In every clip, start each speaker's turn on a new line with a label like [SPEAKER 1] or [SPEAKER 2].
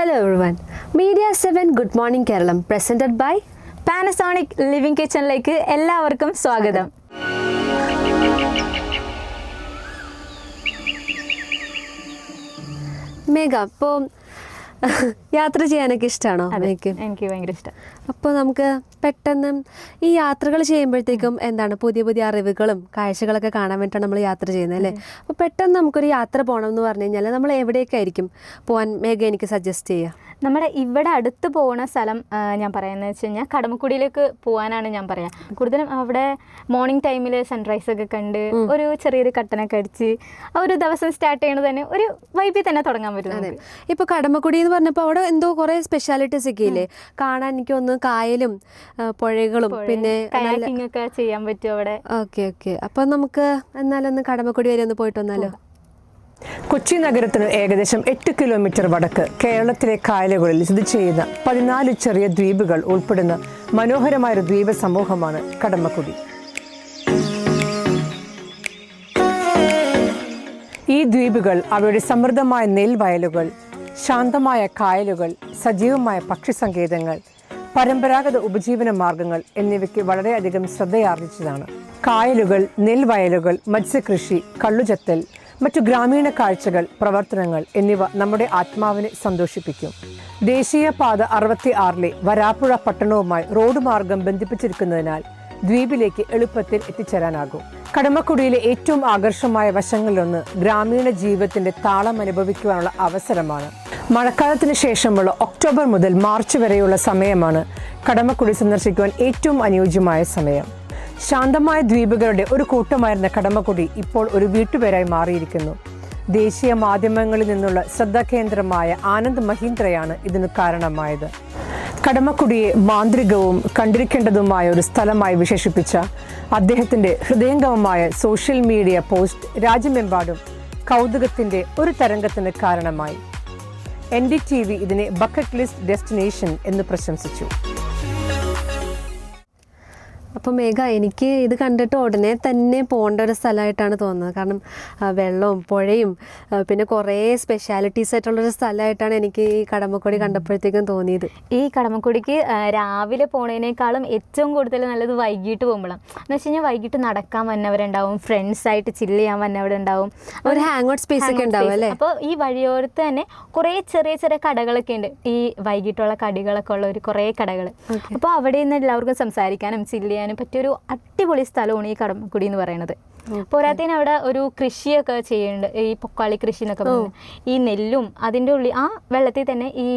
[SPEAKER 1] Hello everyone. Media 7 Good Morning Kerala presented by
[SPEAKER 2] Panasonic Living Kitchen-ലേക്ക് എല്ലാവർക്കും സ്വാഗതം.
[SPEAKER 1] മേഘ, അപ്പോൾ യാത്ര ചെയ്യാനൊക്കെ ഇഷ്ടമാണോ?
[SPEAKER 2] എനിക്ക് ഭയങ്കര ഇഷ്ടം.
[SPEAKER 1] അപ്പോൾ നമുക്ക് പെട്ടെന്ന് ഈ യാത്രകൾ ചെയ്യുമ്പോഴത്തേക്കും എന്താണ് പുതിയ പുതിയ അറിവുകളും കാഴ്ചകളൊക്കെ കാണാൻ വേണ്ടിയിട്ടാണ് നമ്മൾ യാത്ര ചെയ്യുന്നത് അല്ലേ? അപ്പോൾ പെട്ടെന്ന് നമുക്കൊരു യാത്ര പോകണം എന്ന് പറഞ്ഞു കഴിഞ്ഞാൽ നമ്മൾ എവിടെയൊക്കെ ആയിരിക്കും പോകാൻ മേഘ എനിക്ക് സജസ്റ്റ് ചെയ്യുക?
[SPEAKER 2] നമ്മുടെ ഇവിടെ അടുത്ത് പോകുന്ന സ്ഥലം ഞാൻ പറയുന്നത് വെച്ച് കഴിഞ്ഞാൽ കടമക്കുടിയിലേക്ക് പോകാനാണ് ഞാൻ പറയാം. കൂടുതലും അവിടെ മോർണിംഗ് ടൈമിൽ സൺറൈസ് ഒക്കെ കണ്ട് ഒരു ചെറിയൊരു കട്ടനൊക്കെ അടിച്ച് ആ ഒരു ദിവസം സ്റ്റാർട്ട് ചെയ്യണത് തന്നെ ഒരു വൈബിൽ തന്നെ തുടങ്ങാൻ പറ്റും.
[SPEAKER 1] ഇപ്പോൾ കടമക്കുടി എന്ന് പറഞ്ഞപ്പോൾ അവിടെ എന്തോ കുറേ സ്പെഷ്യാലിറ്റീസ് ഒക്കെ ഇല്ലേ കാണാൻ? എനിക്ക് ഒന്ന് കായലും പുഴകളും പിന്നെ
[SPEAKER 2] കയാക്കിംഗ് ഒക്കെ ചെയ്യാൻ പറ്റും അവിടെ.
[SPEAKER 1] ഓക്കെ അപ്പോൾ നമുക്ക് എന്നാലൊന്ന് കടമക്കുടി വരെ ഒന്ന് പോയിട്ട് വന്നാലോ?
[SPEAKER 3] കൊച്ചി നഗരത്തിന് ഏകദേശം 8 കിലോമീറ്റർ വടക്ക് കേരളത്തിലെ കായലുകളിൽ സ്ഥിതി ചെയ്യുന്ന 14 ചെറിയ ദ്വീപുകൾ ഉൾപ്പെടുന്ന മനോഹരമായൊരു ദ്വീപ സമൂഹമാണ് കടമക്കുടി. ഈ ദ്വീപുകൾ അവയുടെ സമൃദ്ധമായ നെൽവയലുകൾ, ശാന്തമായ കായലുകൾ, സജീവമായ പക്ഷിസങ്കേതങ്ങൾ, പരമ്പരാഗത ഉപജീവന മാർഗങ്ങൾ എന്നിവയ്ക്ക് വളരെയധികം ശ്രദ്ധയാർജിച്ചതാണ്. കായലുകൾ, നെൽവയലുകൾ, മത്സ്യകൃഷി, കള്ളുചത്തൽ, മറ്റു ഗ്രാമീണ കാഴ്ചകൾ, പ്രവർത്തനങ്ങൾ എന്നിവ നമ്മുടെ ആത്മാവിനെ സന്തോഷിപ്പിക്കും. ദേശീയപാത 66 വരാപ്പുഴ പട്ടണവുമായി റോഡ് മാർഗം ബന്ധിപ്പിച്ചിരിക്കുന്നതിനാൽ ദ്വീപിലേക്ക് എളുപ്പത്തിൽ എത്തിച്ചേരാനാകും. കടമക്കുടിയിലെ ഏറ്റവും ആകർഷമായ വശങ്ങളിലൊന്ന് ഗ്രാമീണ ജീവിതത്തിന്റെ താളം അനുഭവിക്കുവാനുള്ള അവസരമാണ്. മഴക്കാലത്തിന് ശേഷമുള്ള ഒക്ടോബർ മുതൽ മാർച്ച് വരെയുള്ള സമയമാണ് കടമക്കുടി സന്ദർശിക്കുവാൻ ഏറ്റവും അനുയോജ്യമായ സമയം. ശാന്തമായ ദ്വീപുകളുടെ ഒരു കൂട്ടമായിരുന്ന കടമക്കുടി ഇപ്പോൾ ഒരു വീട്ടുപേരായി മാറിയിരിക്കുന്നു. ദ്ദേശീയ മാധ്യമങ്ങളിൽ നിന്നുള്ള ശ്രദ്ധാകേന്ദ്രമായ ആനന്ദ് മഹീന്ദ്രയാണ് ഇതിന് കാരണമായത്. കടമക്കുടിയെ മാന്ത്രികവും കണ്ടിരിക്കേണ്ടതുമായ ഒരു സ്ഥലമായി വിശേഷിപ്പിച്ച അദ്ദേഹത്തിന്റെ ഹൃദയംഗമമായ സോഷ്യൽ മീഡിയ പോസ്റ്റ് രാജ്യമെമ്പാടും കൗതുകത്തിന്റെ ഒരു തരംഗത്തിന് കാരണമായി. NDTV ഇതിനെ ബക്കറ്റ് ലിസ്റ്റ് ഡെസ്റ്റിനേഷൻ എന്ന് പ്രശംസിച്ചു.
[SPEAKER 1] അപ്പോൾ മേഘ, എനിക്ക് ഇത് കണ്ടിട്ട് ഉടനെ തന്നെ പോകേണ്ട ഒരു സ്ഥലമായിട്ടാണ് തോന്നുന്നത്. കാരണം വെള്ളവും പുഴയും പിന്നെ കുറേ സ്പെഷ്യാലിറ്റീസ് ആയിട്ടുള്ളൊരു സ്ഥലമായിട്ടാണ് എനിക്ക് ഈ കടമക്കുടി കണ്ടപ്പോഴത്തേക്കും തോന്നിയത്.
[SPEAKER 2] ഈ കടമക്കുടിക്ക് രാവിലെ പോണതിനേക്കാളും ഏറ്റവും കൂടുതൽ നല്ലത് വൈകിട്ട് പോകുമ്പോഴാണ്. എന്ന് വെച്ച് കഴിഞ്ഞാൽ വൈകിട്ട് നടക്കാൻ വന്നവരുണ്ടാവും, ഫ്രണ്ട്സായിട്ട് ചില്ല് ചെയ്യാൻ വന്നവരുണ്ടാവും,
[SPEAKER 1] ഒരു ഹാങ് ഔട്ട് സ്പേസ് ഒക്കെ ഉണ്ടാവും അല്ലേ?
[SPEAKER 2] അപ്പോൾ ഈ വഴിയോരത്ത് തന്നെ കുറേ ചെറിയ ചെറിയ കടകളൊക്കെ ഉണ്ട്, ഈ വൈകിട്ടുള്ള കടികളൊക്കെ ഉള്ള ഒരു കുറേ കടകൾ. അപ്പോൾ അവിടെ നിന്ന് എല്ലാവർക്കും സംസാരിക്കാനും ചില്ല് ചെയ്യാനും പറ്റിയൊരു അടിപൊളി സ്ഥലമാണ് ഈ കടമക്കുടി എന്ന് പറയുന്നത്. പോരാത്തതിന് അവിടെ ഒരു കൃഷിയൊക്കെ ചെയ്യുന്നുണ്ട്, ഈ പൊക്കാളി കൃഷി എന്നൊക്കെ പറയുന്നത്. ഈ നെല്ലും അതിൻ്റെ ഉള്ളിൽ ആ വെള്ളത്തിൽ തന്നെ ഈ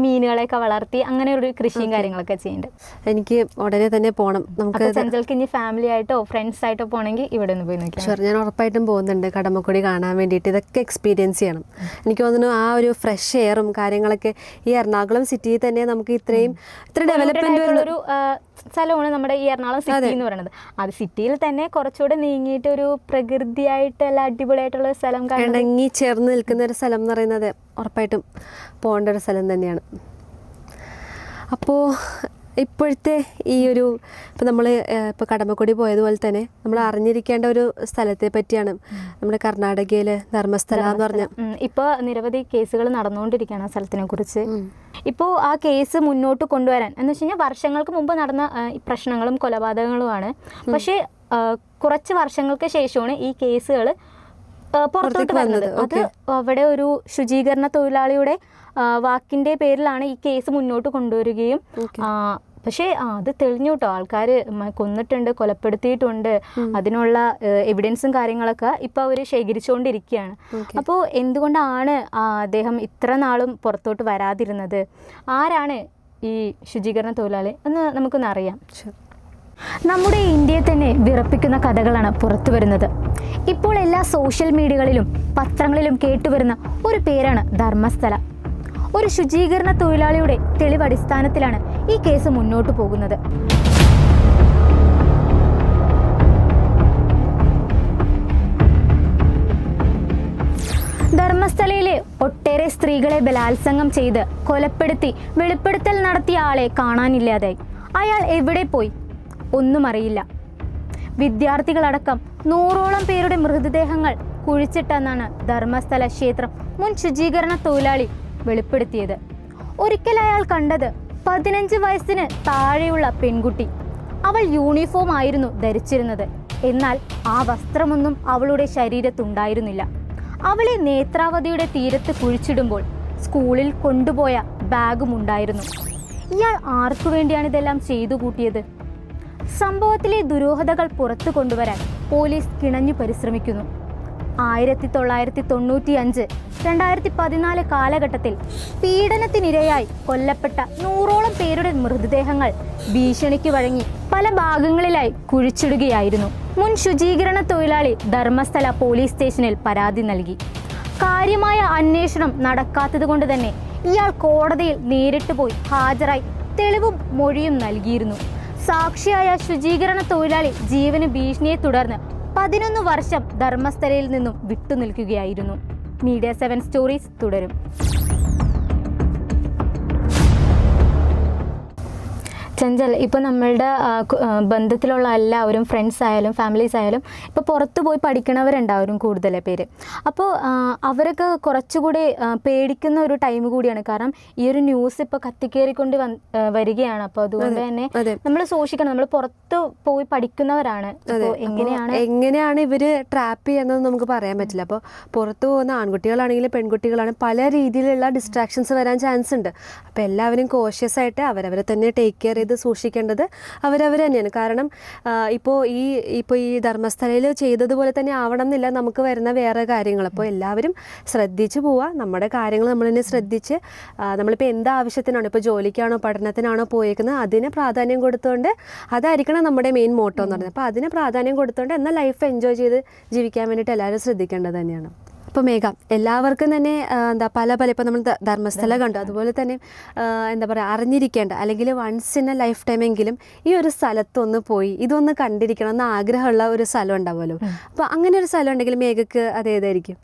[SPEAKER 2] മീനുകളെയൊക്കെ വളർത്തി അങ്ങനെ ഒരു കൃഷിയും കാര്യങ്ങളൊക്കെ ചെയ്യുന്നുണ്ട്.
[SPEAKER 1] എനിക്ക് ഉടനെ തന്നെ പോകണം. നമുക്ക്
[SPEAKER 2] ചഞ്ചൽക്ക് ഇനി ഫാമിലി ആയിട്ടോ ഫ്രണ്ട്സ് ആയിട്ടോ പോകണമെങ്കിൽ ഇവിടെ നിന്ന് പോയി നോക്കാം.
[SPEAKER 1] ഞാൻ ഉറപ്പായിട്ടും പോകുന്നുണ്ട് കടമക്കുടി കാണാൻ വേണ്ടിയിട്ട്. ഇതൊക്കെ എക്സ്പീരിയൻസ് ചെയ്യണം. എനിക്ക് തോന്നുന്നു ആ ഒരു ഫ്രഷ് എയറും കാര്യങ്ങളൊക്കെ ഈ എറണാകുളം സിറ്റിയിൽ തന്നെ നമുക്ക് ഇത്ര ഡെവലപ്മെന്റ്
[SPEAKER 2] ഒരു സ്ഥലമാണ് നമ്മുടെ ഈ എറണാകുളം സിറ്റി എന്ന് പറയുന്നത്. അത് സിറ്റിയിൽ തന്നെ കുറച്ചുകൂടെ നീങ്ങിയിട്ട് ഒരു പ്രകൃതിയായിട്ട് എല്ലാം അടിപൊളിയായിട്ടുള്ള സ്ഥലം,
[SPEAKER 1] ഇണങ്ങി ചേർന്ന് നിൽക്കുന്ന ഒരു സ്ഥലം എന്ന് പറയുന്നത് ഉറപ്പായിട്ടും പോകേണ്ട ഒരു സ്ഥലം തന്നെയാണ്. അപ്പോൾ ഇപ്പോഴത്തെ ഈ ഒരു ഇപ്പോൾ നമ്മൾ ഇപ്പോൾ കടമക്കുടി പോയതുപോലെ തന്നെ നമ്മൾ അറിഞ്ഞിരിക്കേണ്ട ഒരു സ്ഥലത്തെ പറ്റിയാണ് നമ്മുടെ കർണാടകയിൽ ധർമ്മസ്ഥല എന്ന് പറഞ്ഞ.
[SPEAKER 2] ഇപ്പോൾ നിരവധി കേസുകൾ നടന്നുകൊണ്ടിരിക്കുകയാണ് ആ സ്ഥലത്തിനെ കുറിച്ച്. ഇപ്പോൾ ആ കേസ് മുന്നോട്ട് കൊണ്ടുവരാൻ എന്ന് വെച്ച് കഴിഞ്ഞാൽ വർഷങ്ങൾക്ക് മുമ്പ് നടന്ന പ്രശ്നങ്ങളും കൊലപാതകങ്ങളുമാണ്. പക്ഷേ കുറച്ച് വർഷങ്ങൾക്ക് ശേഷമാണ് ഈ കേസുകൾ പുറത്തോട്ട് വരുന്നത്. അത് അവിടെ ഒരു ശുചീകരണ തൊഴിലാളിയുടെ വാക്കിൻ്റെ പേരിലാണ് ഈ കേസ് മുന്നോട്ട് കൊണ്ടുവരികയും പക്ഷേ അത് തെളിഞ്ഞു കേട്ടോ, ആൾക്കാർ കൊന്നിട്ടുണ്ട്, കൊലപ്പെടുത്തിയിട്ടുണ്ട്, അതിനുള്ള എവിഡൻസും കാര്യങ്ങളൊക്കെ ഇപ്പോൾ അവർ ശേഖരിച്ചുകൊണ്ടിരിക്കുകയാണ്. അപ്പോൾ എന്തുകൊണ്ടാണ് അദ്ദേഹം ഇത്ര നാളും പുറത്തോട്ട് വരാതിരുന്നത്? ആരാണ് ഈ ശുചീകരണ തൊഴിലാളി എന്ന് നമുക്കൊന്ന് അറിയാം. നമ്മുടെ ഇന്ത്യയെ തന്നെ വിറപ്പിക്കുന്ന കഥകളാണ് പുറത്തു വരുന്നത്. ഇപ്പോൾ എല്ലാ സോഷ്യൽ മീഡിയകളിലും പത്രങ്ങളിലും കേട്ടുവരുന്ന ഒരു പേരാണ് ധർമ്മസ്ഥല. ഒരു ശുചീകരണ തൊഴിലാളിയുടെ തെളിവ് അടിസ്ഥാനത്തിലാണ് ഈ കേസ് മുന്നോട്ട് പോകുന്നത്. ധർമ്മസ്ഥലയിലെ ഒട്ടേറെ സ്ത്രീകളെ ബലാത്സംഗം ചെയ്ത് കൊലപ്പെടുത്തി വെളിപ്പെടുത്തൽ നടത്തിയ ആളെ കാണാനില്ലാതായി. അയാൾ എവിടെ പോയി? ഒന്നും അറിയില്ല. വിദ്യാർത്ഥികളടക്കം 100ഓളം പേരുടെ മൃതദേഹങ്ങൾ കുഴിച്ചിട്ടെന്നാണ് ധർമ്മസ്ഥല ക്ഷേത്രം മുൻ ശുചീകരണ തൊഴിലാളി വെളിപ്പെടുത്തിയത്. ഒരിക്കൽ അയാൾ കണ്ടത് 15 വയസ്സിന് താഴെയുള്ള പെൺകുട്ടി. അവൾ യൂണിഫോം ആയിരുന്നു ധരിച്ചിരുന്നത്. എന്നാൽ ആ വസ്ത്രമൊന്നും അവളുടെ ശരീരത്തുണ്ടായിരുന്നില്ല. അവളെ നേത്രാവതിയുടെ തീരത്ത് കുഴിച്ചിടുമ്പോൾ സ്കൂളിൽ കൊണ്ടുപോയ ബാഗും ഉണ്ടായിരുന്നു. ഇയാൾ ആർക്കു വേണ്ടിയാണ് ഇതെല്ലാം ചെയ്തു കൂട്ടിയത്? സംഭവത്തിലെ ദുരൂഹതകൾ പുറത്തു കൊണ്ടുവരാൻ പോലീസ് കിണഞ്ഞു പരിശ്രമിക്കുന്നു. 1995, 2014 കാലഘട്ടത്തിൽ പീഡനത്തിനിരയായി കൊല്ലപ്പെട്ട 100ഓളം പേരുടെ മൃതദേഹങ്ങൾ ഭീഷണിക്ക് വഴങ്ങി പല ഭാഗങ്ങളിലായി കുഴിച്ചിടുകയായിരുന്നു. മുൻ ശുചീകരണ തൊഴിലാളി ധർമ്മസ്ഥല പോലീസ് സ്റ്റേഷനിൽ പരാതി നൽകി. കാര്യമായ അന്വേഷണം നടക്കാത്തതുകൊണ്ട് തന്നെ ഇയാൾ കോടതിയിൽ നേരിട്ട് പോയി ഹാജരായി തെളിവും മൊഴിയും നൽകിയിരുന്നു. സാക്ഷിയായ ശുചീകരണ തൊഴിലാളി ജീവന് ഭീഷണിയെ തുടർന്ന് 11 വർഷം ധർമ്മസ്ഥലയിൽ നിന്നും വിട്ടുനിൽക്കുകയായിരുന്നു. മീഡിയ 7 സ്റ്റോറീസ് തുടരും. ചഞ്ചൽ, ഇപ്പോൾ നമ്മളുടെ ബന്ധത്തിലുള്ള എല്ലാവരും, ഫ്രണ്ട്സ് ആയാലും ഫാമിലീസ് ആയാലും ഇപ്പോൾ പുറത്തു പോയി പഠിക്കണവരുണ്ടാവും കൂടുതൽ പേര്. അപ്പോൾ അവരൊക്കെ കുറച്ചുകൂടി പേടിക്കുന്ന ഒരു ടൈം കൂടിയാണ്. കാരണം ഈ ഒരു ന്യൂസ് ഇപ്പോൾ കത്തിക്കേറിക്കൊണ്ട് വരികയാണ്. അപ്പോൾ അതുകൊണ്ട് തന്നെ നമ്മൾ സൂക്ഷിക്കണം. നമ്മൾ പുറത്ത് പോയി പഠിക്കുന്നവരാണ്. അപ്പോൾ
[SPEAKER 1] എങ്ങനെയാണ് ഇവർ ട്രാപ്പ് ചെയ്യുന്നതെന്ന് നമുക്ക് പറയാൻ പറ്റില്ല. അപ്പോൾ പുറത്തു പോകുന്ന ആൺകുട്ടികളാണെങ്കിലും പെൺകുട്ടികളാണ് പല രീതിയിലുള്ള ഡിസ്ട്രാക്ഷൻസ് വരാൻ ചാൻസ് ഉണ്ട്. അപ്പോൾ എല്ലാവരും കോഷ്യസ് ആയിട്ട് അവരവരെ തന്നെ ടേക്ക് കെയർ ചെയ്ത് സൂക്ഷിക്കേണ്ടത് അവരവർ തന്നെയാണ്. കാരണം ഇപ്പോൾ ഈ ധർമ്മസ്ഥലയിൽ ചെയ്തതുപോലെ തന്നെ ആവണം എന്നില്ല നമുക്ക് വരുന്ന വേറെ കാര്യങ്ങൾ. അപ്പോൾ എല്ലാവരും ശ്രദ്ധിച്ച് പോവുക. നമ്മുടെ കാര്യങ്ങൾ നമ്മൾ തന്നെ ശ്രദ്ധിച്ച് നമ്മളിപ്പോൾ എന്താവശ്യത്തിനാണ്, ഇപ്പോൾ ജോലിക്കാണോ പഠനത്തിനാണോ പോയേക്കുന്നത് അതിന് പ്രാധാന്യം കൊടുത്തുകൊണ്ട് അതായിരിക്കണം നമ്മുടെ മെയിൻ മോട്ടോ എന്ന് പറയുന്നത്. അപ്പോൾ അതിന് പ്രാധാന്യം കൊടുത്തുകൊണ്ട് എന്നാൽ ലൈഫ് എൻജോയ് ചെയ്ത് ജീവിക്കാൻ വേണ്ടിയിട്ട് എല്ലാവരും ശ്രദ്ധിക്കേണ്ടത് തന്നെയാണ്. ഇപ്പോൾ മേഘ, എല്ലാവർക്കും തന്നെ പല ഇപ്പോൾ നമ്മൾ ധർമ്മസ്ഥല കണ്ടു, അതുപോലെ തന്നെ എന്താ പറയുക, അറിഞ്ഞിരിക്കേണ്ട അല്ലെങ്കിൽ വൺസ് ഇൻ എ ലൈഫ് ടൈമെങ്കിലും ഈ ഒരു സ്ഥലത്തൊന്ന് പോയി ഇതൊന്ന് കണ്ടിരിക്കണം എന്ന് ആഗ്രഹമുള്ള ഒരു സ്ഥലം ഉണ്ടാവുമല്ലോ. അപ്പോൾ അങ്ങനെ ഒരു സ്ഥലം ഉണ്ടെങ്കിൽ മേഘക്ക് അതേതായിരിക്കും?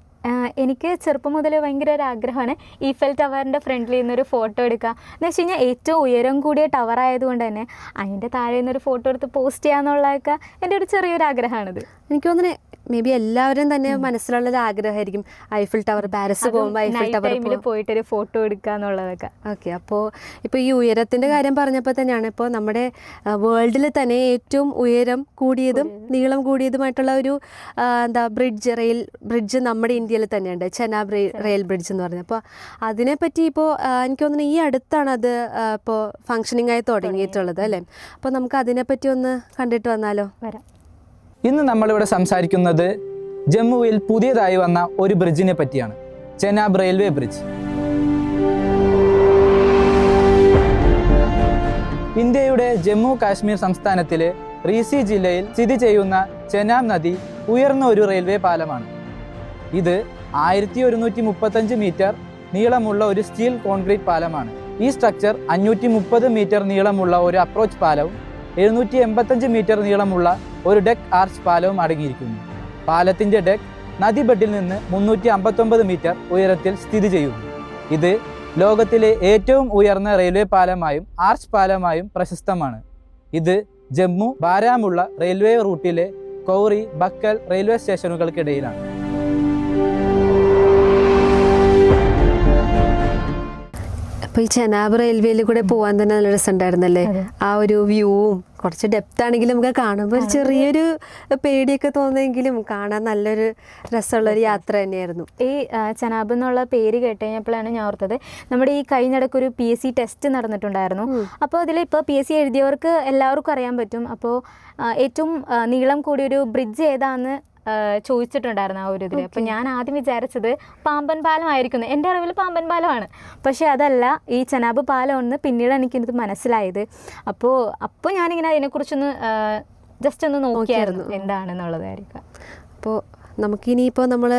[SPEAKER 2] എനിക്ക് ചെറുപ്പം മുതൽ ഭയങ്കര ഒരു ആഗ്രഹമാണ് ഈഫൽ ടവറിൻ്റെ ഫ്രണ്ടിൽ നിന്നൊരു ഫോട്ടോ എടുക്കുക എന്ന് വെച്ച് കഴിഞ്ഞാൽ ഏറ്റവും ഉയരം കൂടിയ ടവർ ആയതുകൊണ്ട് തന്നെ അതിൻ്റെ താഴെ നിന്നൊരു ഫോട്ടോ എടുത്ത് പോസ്റ്റ് ചെയ്യാന്നുള്ളതൊക്കെ എൻ്റെ ഒരു ചെറിയൊരു ആഗ്രഹമാണിത്.
[SPEAKER 1] എനിക്ക് തോന്നുന്നത് മേ ബി എല്ലാവരും തന്നെ മനസ്സിലുള്ളൊരു ആഗ്രഹമായിരിക്കും ഐഫിൽ ടവർ, പാരീസ് പോകുമ്പോൾ ഐഫിൽ ടവറിൽ
[SPEAKER 2] പോയിട്ടൊരു ഫോട്ടോ എടുക്കുക എന്നുള്ളതൊക്കെ.
[SPEAKER 1] ഓക്കെ, അപ്പോൾ ഇപ്പോൾ ഈ ഉയരത്തിൻ്റെ കാര്യം പറഞ്ഞപ്പോൾ തന്നെയാണ് ഇപ്പോൾ നമ്മുടെ വേൾഡിൽ തന്നെ ഏറ്റവും ഉയരം കൂടിയതും നീളം കൂടിയതുമായിട്ടുള്ള ഒരു റെയിൽ ബ്രിഡ്ജ് നമ്മുടെ ഇന്ത്യയിൽ തന്നെയുണ്ട്, ചെനാബ് റെയിൽ ബ്രിഡ്ജ് എന്ന് പറഞ്ഞത്. അപ്പോൾ അതിനെപ്പറ്റി ഇപ്പോൾ എനിക്ക് തോന്നുന്നു ഈ അടുത്താണ് അത് ഇപ്പോൾ ഫങ്ഷനിങ് ആയി തുടങ്ങിയിട്ടുള്ളത് അല്ലേ? അപ്പോൾ നമുക്ക് അതിനെപ്പറ്റി ഒന്ന് കണ്ടിട്ട് വന്നാലോ?
[SPEAKER 2] വരാം.
[SPEAKER 4] ഇന്ന് നമ്മളിവിടെ സംസാരിക്കുന്നത് ജമ്മുവിൽ പുതിയതായി വന്ന ഒരു ബ്രിഡ്ജിനെ പറ്റിയാണ്, ചെനാബ് റെയിൽവേ ബ്രിഡ്ജ്. ഇന്ത്യയുടെ ജമ്മു കാശ്മീർ സംസ്ഥാനത്തിലെ റീസി ജില്ലയിൽ സ്ഥിതി ചെയ്യുന്ന ചെനാബ് നദി ഉയർന്ന ഒരു റെയിൽവേ പാലമാണ്. ഇത് 1135 മീറ്റർ നീളമുള്ള ഒരു സ്റ്റീൽ കോൺക്രീറ്റ് പാലമാണ്. ഈ സ്ട്രക്ചർ 530 മീറ്റർ നീളമുള്ള ഒരു അപ്രോച്ച് പാലവും 785 മീറ്റർ നീളമുള്ള ഒരു ഡെക്ക് ആർച്ച് പാലവും അടങ്ങിയിരിക്കുന്നു. പാലത്തിൻ്റെ ഡെക്ക് നദിബെഡിൽ നിന്ന് 359 മീറ്റർ ഉയരത്തിൽ സ്ഥിതി ചെയ്യുന്നു. ഇത് ലോകത്തിലെ ഏറ്റവും ഉയർന്ന റെയിൽവേ പാലമായും ആർച്ച് പാലമായും പ്രശസ്തമാണ്. ഇത് ജമ്മു ബാരാമുള്ള റെയിൽവേ റൂട്ടിലെ കൗറി, ബക്കൽ റെയിൽവേ സ്റ്റേഷനുകൾക്കിടയിലാണ്.
[SPEAKER 1] അപ്പോൾ ഈ ചെനാബ് റെയിൽവേയിൽ കൂടെ പോകാൻ തന്നെ നല്ല രസമുണ്ടായിരുന്നല്ലേ? ആ ഒരു വ്യൂവും കുറച്ച് ഡെപ്ത് ആണെങ്കിലും നമുക്ക് കാണുമ്പോൾ ഒരു ചെറിയൊരു പേടിയൊക്കെ തോന്നുമെങ്കിലും കാണാൻ നല്ലൊരു രസമുള്ളൊരു യാത്ര തന്നെയായിരുന്നു.
[SPEAKER 2] ഈ ചെനാബ് എന്നുള്ള പേര് കേട്ട് കഴിഞ്ഞപ്പോഴാണ് ഞാൻ ഓർത്തത്, നമ്മുടെ ഈ കഴിഞ്ഞിടയ്ക്കൊരു PSC ടെസ്റ്റ് നടന്നിട്ടുണ്ടായിരുന്നു. അപ്പോൾ അതിൽ ഇപ്പോൾ PSC എഴുതിയവർക്ക് എല്ലാവർക്കും അറിയാൻ പറ്റും. അപ്പോൾ ഏറ്റവും നീളം കൂടിയൊരു ബ്രിഡ്ജ് ഏതാണെന്ന് ചോദിച്ചിട്ടുണ്ടായിരുന്നു ആ ഒരു ഇതിൽ. അപ്പോൾ ഞാൻ ആദ്യം വിചാരിച്ചത് പാമ്പൻ പാലം ആയിരിക്കുന്നു. എൻ്റെ അറിവിൽ പാമ്പൻ പാലമാണ്, പക്ഷേ അതല്ല, ഈ ചെനാബ് പാലമാണെന്ന് പിന്നീട് എനിക്കിത് മനസ്സിലായത്. അപ്പോൾ ഞാനിങ്ങനെ അതിനെക്കുറിച്ചൊന്ന് ജസ്റ്റ് ഒന്ന് നോക്കിയായിരുന്നു എന്താണെന്നുള്ളതായിരിക്കും.
[SPEAKER 1] അപ്പോൾ നമുക്കിനിയിപ്പോൾ നമ്മൾ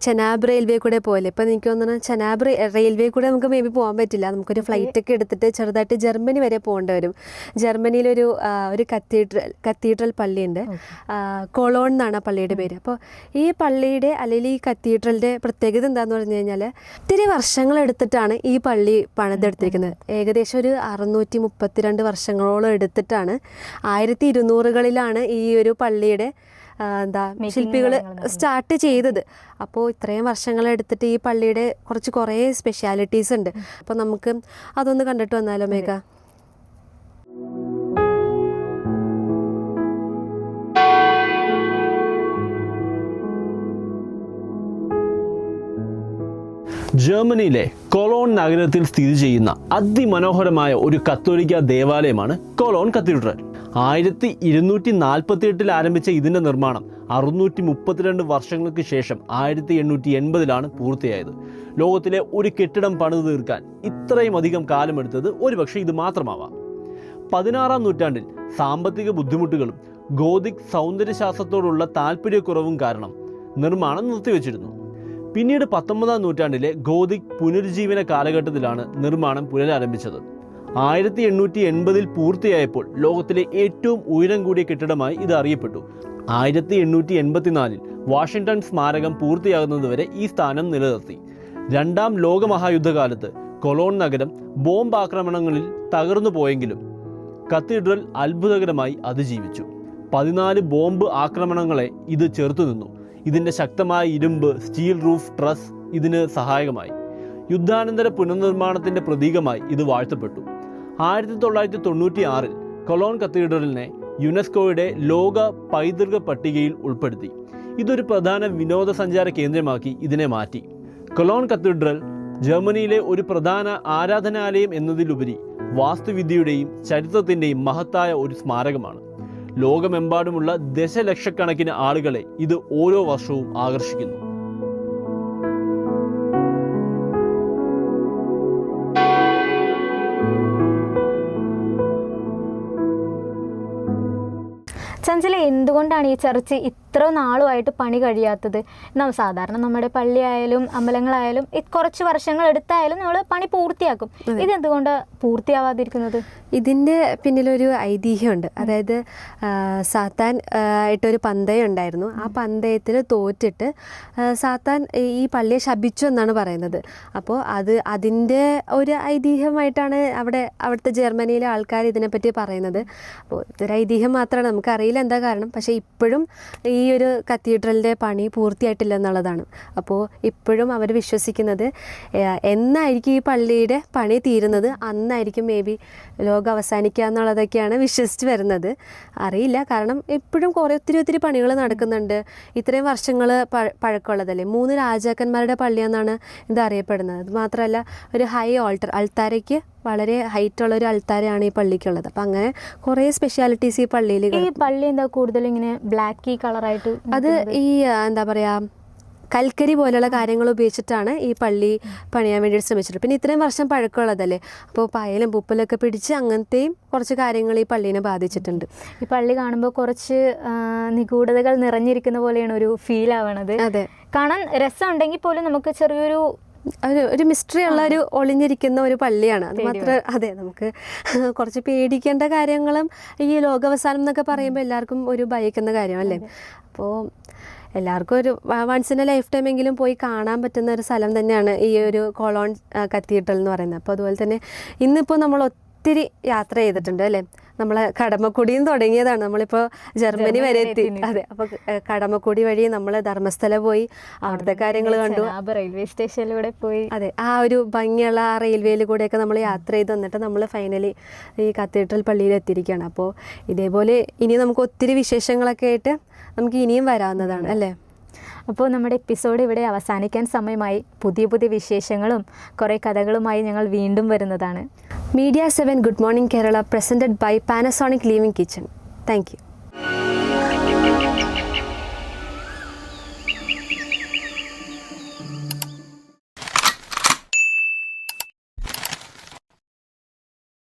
[SPEAKER 1] ചെനാബ് റെയിൽവേ കൂടെ പോകല്ലേ? ഇപ്പോൾ എനിക്ക് തോന്നുന്നു ചെനാബ് റെയിൽവേ കൂടെ നമുക്ക് മേ ബി പോകാൻ പറ്റില്ല. നമുക്കൊരു ഫ്ലൈറ്റൊക്കെ എടുത്തിട്ട് ചെറുതായിട്ട് ജർമ്മനി വരെ പോകേണ്ടി വരും. ജർമ്മനിയിലൊരു കത്തീഡ്രൽ പള്ളിയുണ്ട്, കൊളോൺ എന്നാണ് ആ പള്ളിയുടെ പേര്. അപ്പോൾ ഈ പള്ളിയുടെ അല്ലെങ്കിൽ ഈ കത്തീഡ്രലിൻ്റെ പ്രത്യേകത എന്താണെന്ന് പറഞ്ഞു കഴിഞ്ഞാൽ ഒത്തിരി വർഷങ്ങളെടുത്തിട്ടാണ് ഈ പള്ളി പണിതെടുത്തിരിക്കുന്നത്. ഏകദേശം ഒരു 632 വർഷങ്ങളോളം എടുത്തിട്ടാണ് 1200കളിലാണ് ഈ ഒരു പള്ളിയുടെ എന്താ ശില്പികൾ സ്റ്റാർട്ട് ചെയ്തത്. അപ്പോൾ ഇത്രയും വർഷങ്ങളെടുത്തിട്ട് ഈ പള്ളിയുടെ കുറേ സ്പെഷ്യാലിറ്റീസ് ഉണ്ട്. അപ്പോൾ നമുക്ക് അതൊന്ന് കണ്ടിട്ട് വന്നാലോ മേഘ?
[SPEAKER 5] ജർമ്മനിയിലെ കൊളോൺ നഗരത്തിൽ സ്ഥിതി ചെയ്യുന്ന അതിമനോഹരമായ ഒരു കത്തോലിക്ക ദേവാലയമാണ് കൊളോൺ കത്തീഡ്രൽ. 1248 ആരംഭിച്ച ഇതിൻ്റെ നിർമ്മാണം 632 വർഷങ്ങൾക്ക് ശേഷം 1880 പൂർത്തിയായത്. ലോകത്തിലെ ഒരു കെട്ടിടം പണിതു തീർക്കാൻ ഇത്രയും അധികം കാലമെടുത്തത് ഒരുപക്ഷെ ഇത് മാത്രമാവാം. 16-ാം നൂറ്റാണ്ടിൽ സാമ്പത്തിക ബുദ്ധിമുട്ടുകളും ഗോതിക് സൗന്ദര്യശാസ്ത്രത്തോടുള്ള താല്പര്യക്കുറവും കാരണം നിർമ്മാണം നിർത്തിവെച്ചിരുന്നു. പിന്നീട് 19-ാം നൂറ്റാണ്ടിലെ ഗോതിക് പുനരുജ്ജീവന കാലഘട്ടത്തിലാണ് നിർമ്മാണം പുനരാരംഭിച്ചത്. 1880 പൂർത്തിയായപ്പോൾ ലോകത്തിലെ ഏറ്റവും ഉയരം കൂടിയ കെട്ടിടമായി ഇത് അറിയപ്പെട്ടു. 1884 വാഷിംഗ്ടൺ സ്മാരകം പൂർത്തിയാകുന്നതുവരെ ഈ സ്ഥാനം നിലനിർത്തി. 2ാം ലോകമഹായുദ്ധകാലത്ത് കൊളോൺ നഗരം ബോംബ് ആക്രമണങ്ങളിൽ തകർന്നു പോയെങ്കിലും കത്തീഡ്രൽ അത്ഭുതകരമായി അതിജീവിച്ചു. 14 ബോംബ് ആക്രമണങ്ങളെ ഇത് ചെറുത്തുനിന്നു. ഇതിൻ്റെ ശക്തമായ ഇരുമ്പ് സ്റ്റീൽ റൂഫ് ട്രസ് ഇതിന് സഹായകമായി. യുദ്ധാനന്തര പുനർനിർമ്മാണത്തിൻ്റെ പ്രതീകമായി ഇത് വാഴ്ത്തപ്പെട്ടു. 1996 കൊളോൺ കത്തീഡ്രലിനെ യുനെസ്കോയുടെ ലോക പൈതൃക പട്ടികയിൽ ഉൾപ്പെടുത്തി. ഇതൊരു പ്രധാന വിനോദസഞ്ചാര കേന്ദ്രമാക്കി ഇതിനെ മാറ്റി. കൊളോൺ കത്തീഡ്രൽ ജർമ്മനിയിലെ ഒരു പ്രധാന ആരാധനാലയം എന്നതിലുപരി വാസ്തുവിദ്യയുടെയും ചരിത്രത്തിൻ്റെയും മഹത്തായ ഒരു സ്മാരകമാണ്. ലോകമെമ്പാടുമുള്ള ദശലക്ഷക്കണക്കിന് ആളുകളെ ഇത് ഓരോ വർഷവും ആകർഷിക്കുന്നു.
[SPEAKER 2] ചഞ്ചല, എന്തുകൊണ്ടാണ് ഈ ചർച്ച് ഇത്ര നാളുമായിട്ട് പണി കഴിയാത്തത്? സാധാരണ നമ്മുടെ പള്ളിയായാലും അമ്പലങ്ങളായാലും കുറച്ച് വർഷങ്ങൾ എടുത്തായാലും നമ്മൾ പണി പൂർത്തിയാക്കും. ഇതെന്തുകൊണ്ട് പൂർത്തിയാവാതിരിക്കുന്നത്?
[SPEAKER 1] ഇതിൻ്റെ പിന്നിലൊരു ഐതിഹ്യമുണ്ട്. അതായത് സാത്താൻ ആയിട്ടൊരു പന്തയം ഉണ്ടായിരുന്നു. ആ പന്തയത്തിൽ തോറ്റിട്ട് സാത്താൻ ഈ പള്ളിയെ ശപിച്ചു എന്നാണ് പറയുന്നത്. അപ്പോൾ അതിൻ്റെ ഒരു ഐതിഹ്യമായിട്ടാണ് അവിടുത്തെ ജർമ്മനിയിലെ ആൾക്കാർ ഇതിനെപ്പറ്റി പറയുന്നത്. അപ്പോൾ ഇതൊരു ഐതിഹ്യം മാത്രമാണ്, നമുക്കറിയില്ല എന്താ കാരണം. പക്ഷേ ഇപ്പോഴും ഈ ഒരു കത്തീഡ്രലിൻ്റെ പണി പൂർത്തിയായിട്ടില്ല എന്നുള്ളതാണ്. അപ്പോൾ ഇപ്പോഴും അവർ വിശ്വസിക്കുന്നത് എന്നായിരിക്കും ഈ പള്ളിയുടെ പണി തീരുന്നത് അന്നായിരിക്കും മേ ബി ലോകം അവസാനിക്കുക എന്നുള്ളതൊക്കെയാണ് വിശ്വസിച്ച് വരുന്നത്. അറിയില്ല, കാരണം ഇപ്പോഴും ഒത്തിരി പണികൾ നടക്കുന്നുണ്ട്. ഇത്രയും വർഷങ്ങൾ പഴക്കമുള്ളതല്ലേ. 3 രാജാക്കന്മാരുടെ പള്ളിയെന്നാണ് ഇത് അറിയപ്പെടുന്നത്. അത് മാത്രമല്ല ഒരു ഹൈ അൾത്താരയ്ക്ക് വളരെ ഹൈറ്റുള്ള ഒരു അൾത്താരയാണ് ഈ പള്ളിക്കുള്ളത്. അപ്പം അങ്ങനെ കുറേ സ്പെഷ്യാലിറ്റീസ് ഈ പള്ളിയിൽ.
[SPEAKER 2] ഈ പള്ളി എന്താ കൂടുതൽ ഇങ്ങനെ ബ്ലാക്ക് കളറായിട്ട്? അത്
[SPEAKER 1] ഈ എന്താ പറയുക, കൽക്കരി പോലെയുള്ള കാര്യങ്ങൾ ഉപയോഗിച്ചിട്ടാണ് ഈ പള്ളി പണിയാൻ വേണ്ടിയിട്ട് ശ്രമിച്ചിട്ട്. പിന്നെ ഇത്രയും വർഷം പഴക്കമുള്ളതല്ലേ, അപ്പോൾ പായലും പൂപ്പലൊക്കെ പിടിച്ച് അങ്ങനത്തെയും കുറച്ച് കാര്യങ്ങൾ ഈ പള്ളീനെ ബാധിച്ചിട്ടുണ്ട്.
[SPEAKER 2] ഈ പള്ളി കാണുമ്പോൾ കുറച്ച് നിഗൂഢതകൾ നിറഞ്ഞിരിക്കുന്ന പോലെയാണ് ഒരു ഫീൽ ആവണത്.
[SPEAKER 1] അതെ,
[SPEAKER 2] കാണാൻ രസമുണ്ടെങ്കിൽ പോലും നമുക്ക് ചെറിയൊരു
[SPEAKER 1] ഒരു മിസ്റ്ററി ഉള്ള ഒരു ഒളിഞ്ഞിരിക്കുന്ന ഒരു പള്ളിയാണ്. അത് മാത്രം. അതെ, നമുക്ക് കുറച്ച് പേടിക്കേണ്ട കാര്യങ്ങളും ഈ ലോകാവസാനം എന്നൊക്കെ പറയുമ്പോൾ എല്ലാവർക്കും ഒരു ഭയക്കുന്ന കാര്യമല്ലേ. അപ്പോൾ എല്ലാവർക്കും ഒരു once in a life time എങ്കിലും പോയി കാണാൻ പറ്റുന്ന ഒരു സ്ഥലം തന്നെയാണ് ഈ ഒരു കൊളോൺ കത്തീഡ്രൽ എന്ന് പറയുന്നത്. അപ്പോൾ അതുപോലെ തന്നെ ഇന്നിപ്പോൾ നമ്മൾ ഒത്തിരി യാത്ര ചെയ്തിട്ടുണ്ട് അല്ലേ. നമ്മളെ കടമക്കുടിയിൽ നിന്ന് തുടങ്ങിയതാണ്, നമ്മളിപ്പോൾ ജർമ്മനി വരെ എത്തി. അതെ, അപ്പോൾ കടമക്കുടി വഴി നമ്മൾ ധർമ്മസ്ഥല പോയി, അവിടുത്തെ കാര്യങ്ങൾ കണ്ടു.
[SPEAKER 2] റെയിൽവേ സ്റ്റേഷനിലൂടെ പോയി.
[SPEAKER 1] അതെ, ആ ഒരു ഭംഗിയുള്ള ആ റെയിൽവേയിൽ കൂടെയൊക്കെ നമ്മൾ യാത്ര ചെയ്ത് വന്നിട്ട് നമ്മൾ ഫൈനലി ഈ കത്തീഡ്രൽ പള്ളിയിൽ എത്തിയിരിക്കുകയാണ്. അപ്പോൾ ഇതേപോലെ ഇനി നമുക്ക് ഒത്തിരി വിശേഷങ്ങളൊക്കെ ആയിട്ട് നമുക്ക് ഇനിയും വരാവുന്നതാണ് അല്ലേ.
[SPEAKER 2] അപ്പോൾ നമ്മുടെ എപ്പിസോഡ് ഇവിടെ അവസാനിക്കാൻ സമയമായി. പുതിയ വിശേഷങ്ങളും കുറേ കഥകളുമായി ഞങ്ങൾ വീണ്ടും വരുന്നതാണ്.
[SPEAKER 1] Media 7 Good Morning Kerala presented by Panasonic Living Kitchen. Thank you.